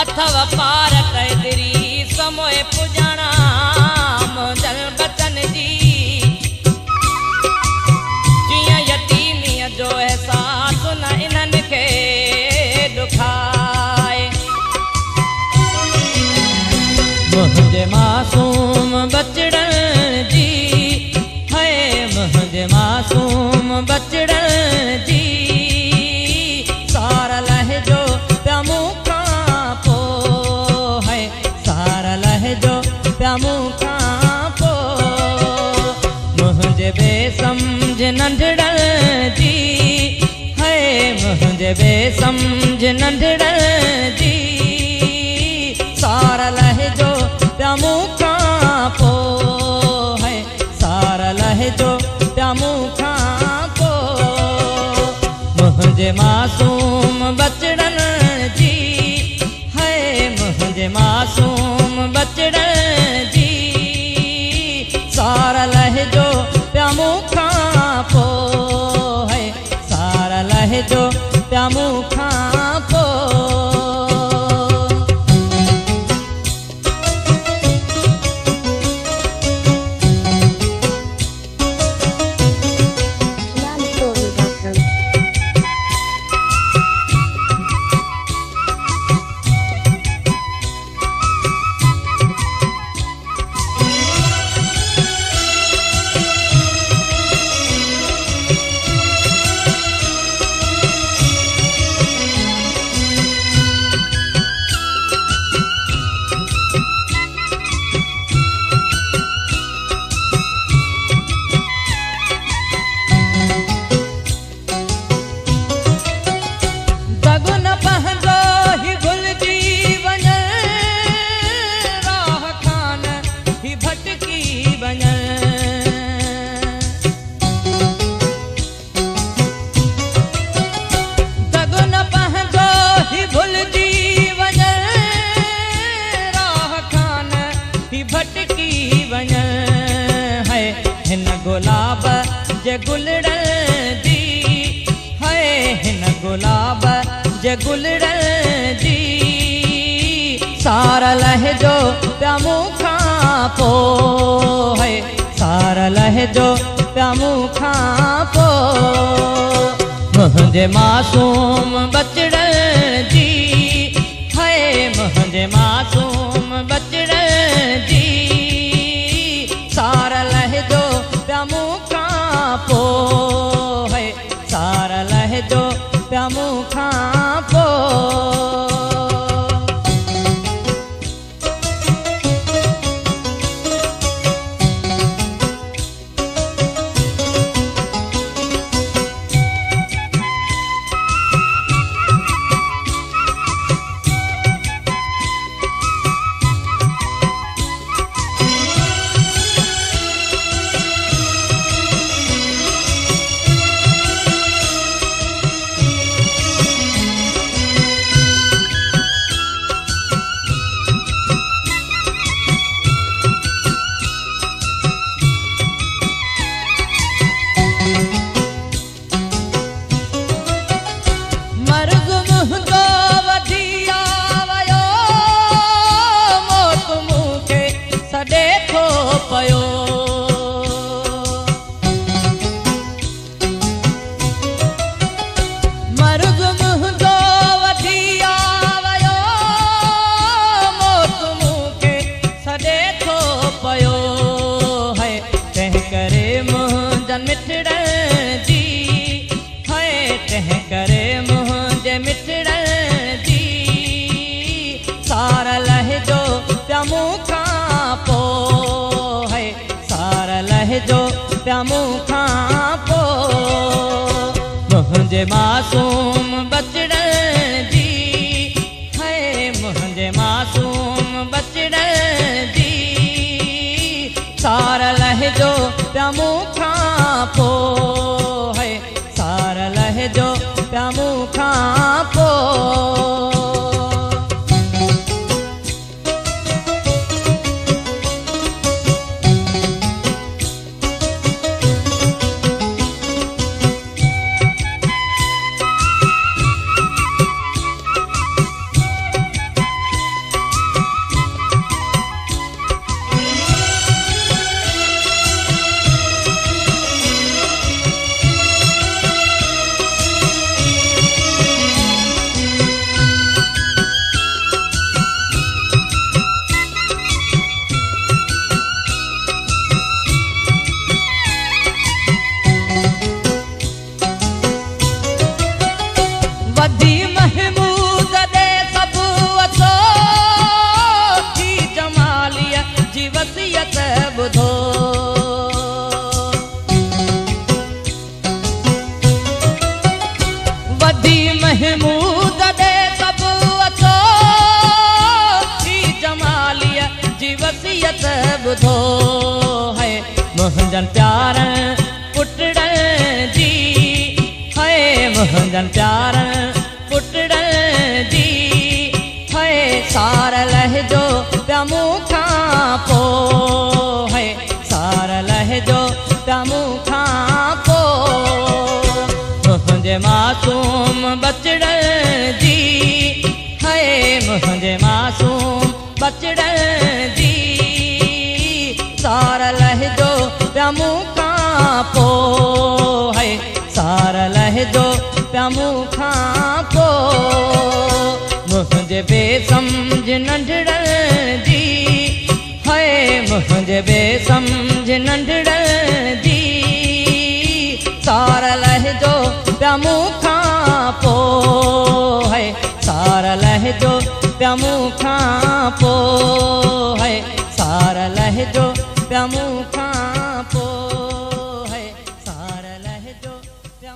अथव पार कैदरी समोए पुजाणा मुंहिंजल बचन जी जियां यतीमीअ जो एहसास न इन्हनि खे ॾुखाए मुंहिंजे मासूम बचड़नि जी है मुंहिंजे मासूम बचड़नि जी सार लहजो पिया मूंखां पोइ है सार लहजो पिया मूंखां पोइ मुंहिंजे बेसमझ नंढड़नि जी है मुंहिंजे बेसमझ नंढड़नि जी सार लहजो पिया मूंखां पोइ है सार लहजो पिया मूंखां पोइ मुंहिंजे मासूम बचड़नि जी है मुंहिंजे मासूम बचड़नि जी सार लहजो पिया मूंखां पोइ है सार लहजो पिया मूंखां पोइ गुलाब जे गुलड़नि जी है हिन गुलाब जे गुलड़नि जी सार लहजो पिया मूंखां पोइ है सार लहजो पिया मूंखां पोइ मुंहिंजे मासूम बचड़नि जी है मुंहिंजे मासूम बचड़नि जी सार लहजो पिया मूंखां पोइ है सार लहजो पिया मूंखां पोइ पिया मूंखां पोइ मुंहिंजे मासूम बचड़नि जी है मुंहिंजे मासूम बचड़नि जी सार लहजो पिया मूंखां पोइ है सार लहजो पिया मूंखां पोइ ॿुधो है मुंहिंजनि प्यारनि पुटड़नि जी है मुंहिंजनि प्यारनि पुटड़नि जी है सार लहजो पिया मूंखां पोइ है सार लहजो पिया मूंखां पोइ मुंहिंजे मासूम बचड़नि जी है मुंहिंजे मासूम बचड़नि जी सार लहजो पिया मूंखां पोइ है सार लहजो पिया मूंखां पोइ मुंहिंजे बेसमझ नंढड़नि जी है मुंहिंजे बेसमझ नंढड़नि जी सार लहजो पिया मूंखां पोइ है सार लहजो पिया मूंखां पोइ है सार लहजो पिया मूंखां पोइ है सार लहजो पिया